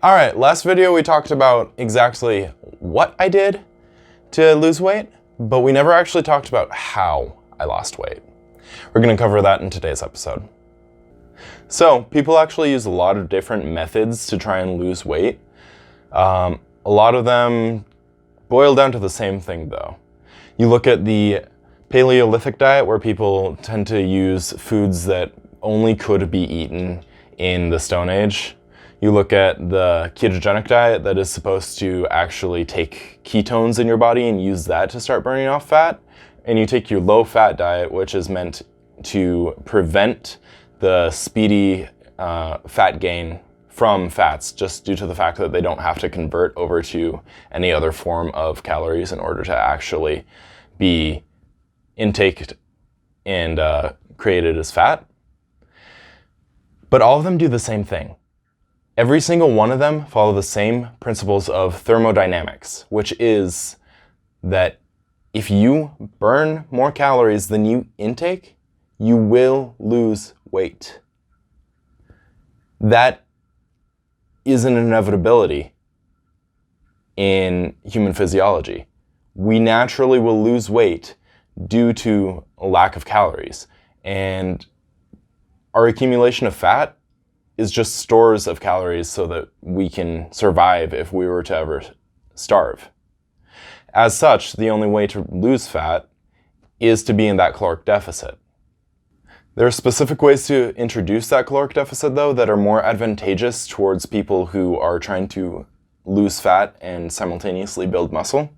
All right, last video we talked about exactly what I did to lose weight, but we never actually talked about how I lost weight. We're gonna cover that in today's episode. So people actually use a lot of different methods to try and lose weight. A lot of them boil down to the same thing though. You look at the Paleolithic diet, where people tend to use foods that only could be eaten in the Stone Age. You look at the ketogenic diet that is supposed to actually take ketones in your body and use that to start burning off fat. And you take your low-fat diet, which is meant to prevent the speedy fat gain from fats, just due to the fact that they don't have to convert over to any other form of calories in order to actually be intaked and created as fat. But all of them do the same thing. Every single one of them follow the same principles of thermodynamics, which is that if you burn more calories than you intake, you will lose weight. That is an inevitability in human physiology. We naturally will lose weight due to a lack of calories. And our accumulation of fat is just stores of calories so that we can survive if we were to ever starve. As such, the only way to lose fat is to be in that caloric deficit. There are specific ways to introduce that caloric deficit, though, that are more advantageous towards people who are trying to lose fat and simultaneously build muscle.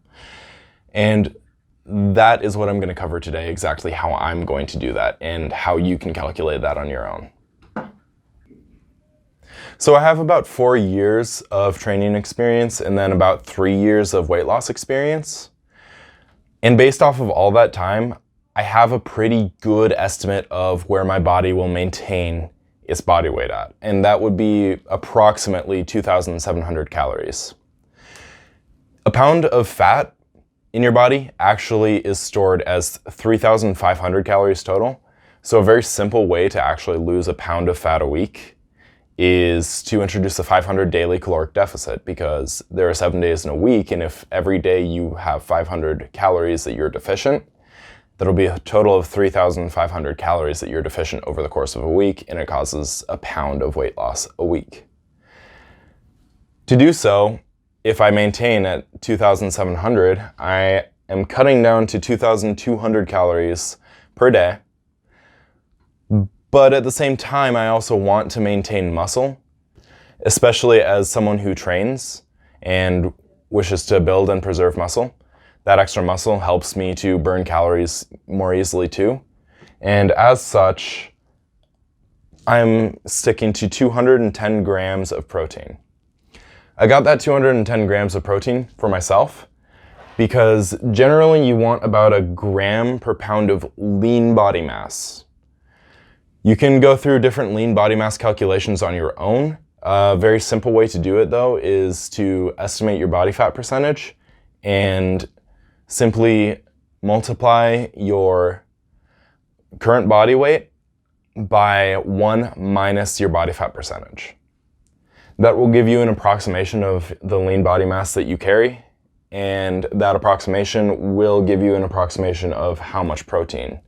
And that is what I'm going to cover today, exactly how I'm going to do that and how you can calculate that on your own. So I have about 4 years of training experience and then about 3 years of weight loss experience. And based off of all that time, I have a pretty good estimate of where my body will maintain its body weight at. And that would be approximately 2,700 calories. A pound of fat in your body actually is stored as 3,500 calories total. So a very simple way to actually lose a pound of fat a week is to introduce a 500 daily caloric deficit, because there are 7 days in a week, and if every day you have 500 calories that you're deficient, that'll be a total of 3,500 calories that you're deficient over the course of a week, and it causes a pound of weight loss a week. To do so, if I maintain at 2,700, I am cutting down to 2,200 calories per day. But at the same time, I also want to maintain muscle, especially as someone who trains and wishes to build and preserve muscle. That extra muscle helps me to burn calories more easily too. And as such, I'm sticking to 210 grams of protein. I got that 210 grams of protein for myself because generally you want about a gram per pound of lean body mass. You can go through different lean body mass calculations on your own. A very simple way to do it though is to estimate your body fat percentage and simply multiply your current body weight by 1 minus your body fat percentage. That will give you an approximation of the lean body mass that you carry, and that approximation will give you an approximation of how much protein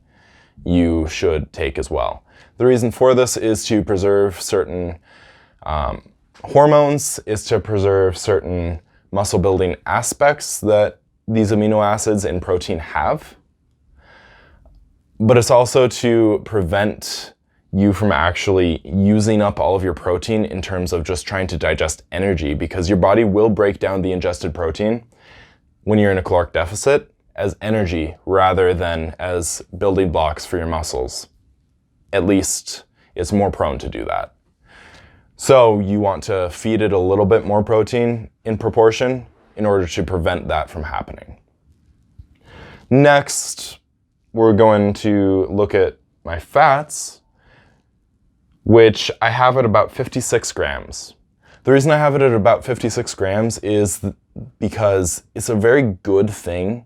you should take as well. The reason for this is to preserve certain hormones, is to preserve certain muscle building aspects that these amino acids in protein have. But it's also to prevent you from actually using up all of your protein in terms of just trying to digest energy, because your body will break down the ingested protein when you're in a caloric deficit as energy rather than as building blocks for your muscles. At least it's more prone to do that. So you want to feed it a little bit more protein in proportion in order to prevent that from happening. Next, we're going to look at my fats, which I have at about 56 grams. The reason I have it at about 56 grams is because it's a very good thing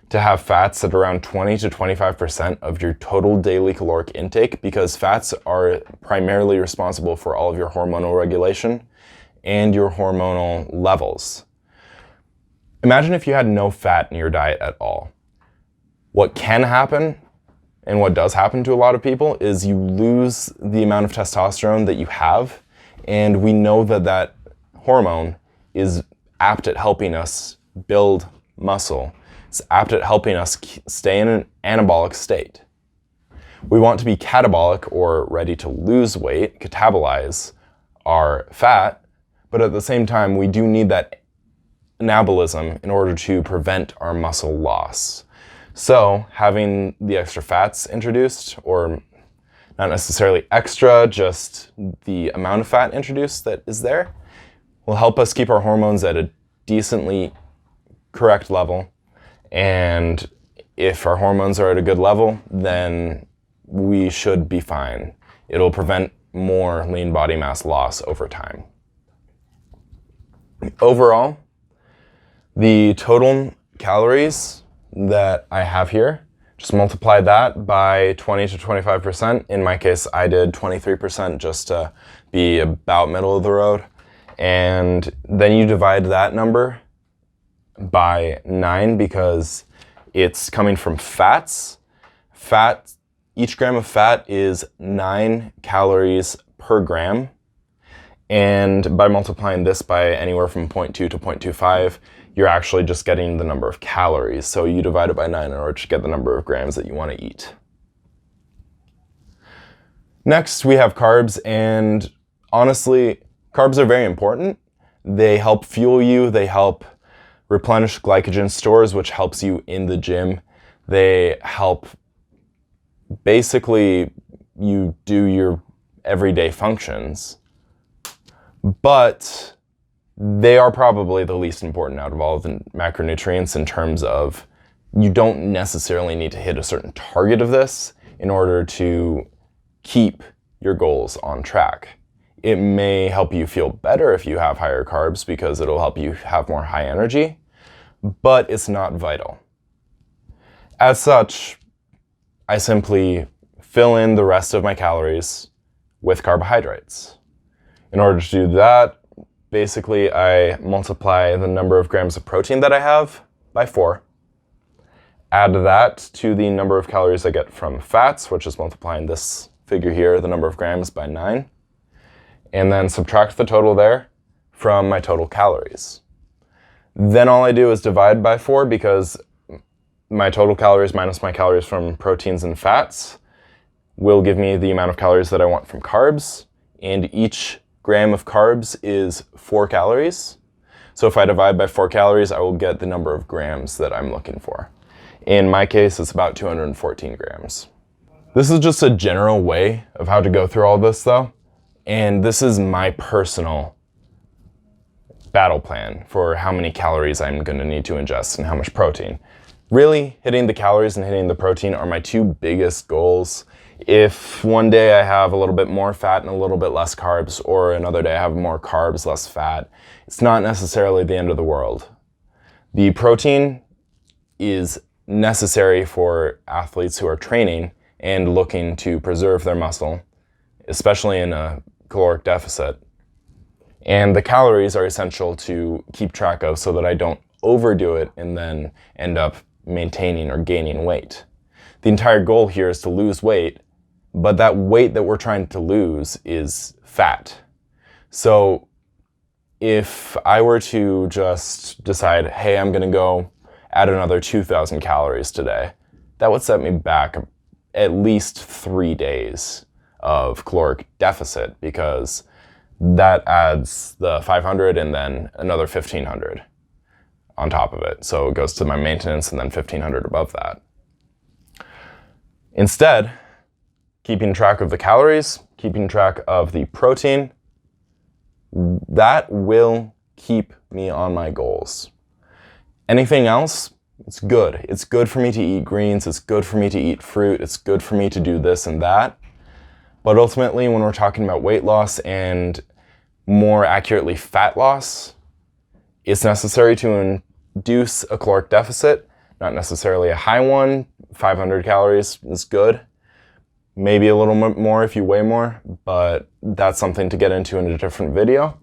to have fats at around 20 to 25% of your total daily caloric intake, because fats are primarily responsible for all of your hormonal regulation and your hormonal levels. Imagine if you had no fat in your diet at all. What can happen, and what does happen to a lot of people, is you lose the amount of testosterone that you have, and we know that that hormone is apt at helping us build muscle. It's apt at helping us stay in an anabolic state. We want to be catabolic, or ready to lose weight, catabolize our fat, but at the same time, we do need that anabolism in order to prevent our muscle loss. So having the extra fats introduced, or not necessarily extra, just the amount of fat introduced that is there, will help us keep our hormones at a decently correct level. And if our hormones are at a good level, then we should be fine. It'll prevent more lean body mass loss over time. Overall, the total calories that I have here, just multiply that by 20 to 25%. In my case, I did 23% just to be about middle of the road. And then you divide that number by 9 because it's coming from fats. Each gram of fat is 9 calories per gram. And by multiplying this by anywhere from 0.2 to 0.25, you're actually just getting the number of calories. So you divide it by 9 in order to get the number of grams that you want to eat. Next, we have carbs, and honestly, carbs are very important. They help fuel you, they help replenish glycogen stores, which helps you in the gym. They help basically you do your everyday functions, but they are probably the least important out of all of the macronutrients in terms of you don't necessarily need to hit a certain target of this in order to keep your goals on track. It may help you feel better if you have higher carbs because it'll help you have more high energy, but it's not vital. As such, I simply fill in the rest of my calories with carbohydrates. In order to do that, basically I multiply the number of grams of protein that I have by 4. Add that to the number of calories I get from fats, which is multiplying this figure here, the number of grams, by 9. And then subtract the total there from my total calories. Then all I do is divide by 4 because my total calories minus my calories from proteins and fats will give me the amount of calories that I want from carbs. And each gram of carbs is 4 calories. So if I divide by 4 calories, I will get the number of grams that I'm looking for. In my case, it's about 214 grams. This is just a general way of how to go through all this though. And this is my personal battle plan for how many calories I'm going to need to ingest and how much protein. Really, hitting the calories and hitting the protein are my 2 biggest goals. If one day I have a little bit more fat and a little bit less carbs, or another day I have more carbs, less fat, it's not necessarily the end of the world. The protein is necessary for athletes who are training and looking to preserve their muscle, especially in a caloric deficit. And the calories are essential to keep track of so that I don't overdo it and then end up maintaining or gaining weight. The entire goal here is to lose weight, but that weight that we're trying to lose is fat. So if I were to just decide, hey, I'm gonna go add another 2,000 calories today, that would set me back at least 3 days of caloric deficit because that adds the 500 and then another 1,500 on top of it. So it goes to my maintenance and then 1,500 above that. Instead, keeping track of the calories, keeping track of the protein, that will keep me on my goals. Anything else, it's good. It's good for me to eat greens, it's good for me to eat fruit, it's good for me to do this and that. But ultimately, when we're talking about weight loss and more accurately fat loss, it's necessary to induce a caloric deficit, not necessarily a high one. 500 calories is good. Maybe a little more if you weigh more, but that's something to get into in a different video.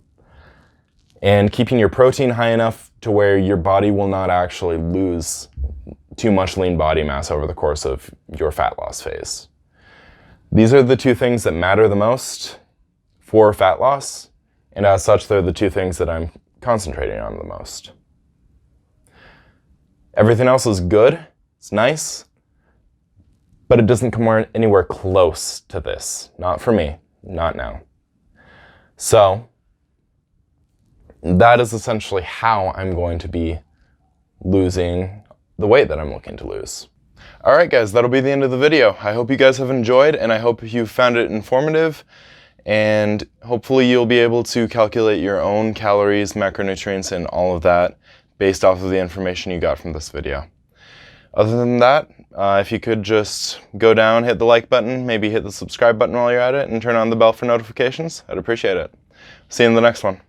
and keeping your protein high enough to where your body will not actually lose too much lean body mass over the course of your fat loss phase. These are the two things that matter the most for fat loss, and as such, they're the two things that I'm concentrating on the most. Everything else is good, it's nice, but it doesn't come anywhere close to this. Not for me, not now. So, that is essentially how I'm going to be losing the weight that I'm looking to lose. Alright guys, that'll be the end of the video. I hope you guys have enjoyed, and I hope you found it informative, and hopefully you'll be able to calculate your own calories, macronutrients, and all of that based off of the information you got from this video. Other than that, if you could just go down, hit the like button, maybe hit the subscribe button while you're at it, and turn on the bell for notifications, I'd appreciate it. See you in the next one.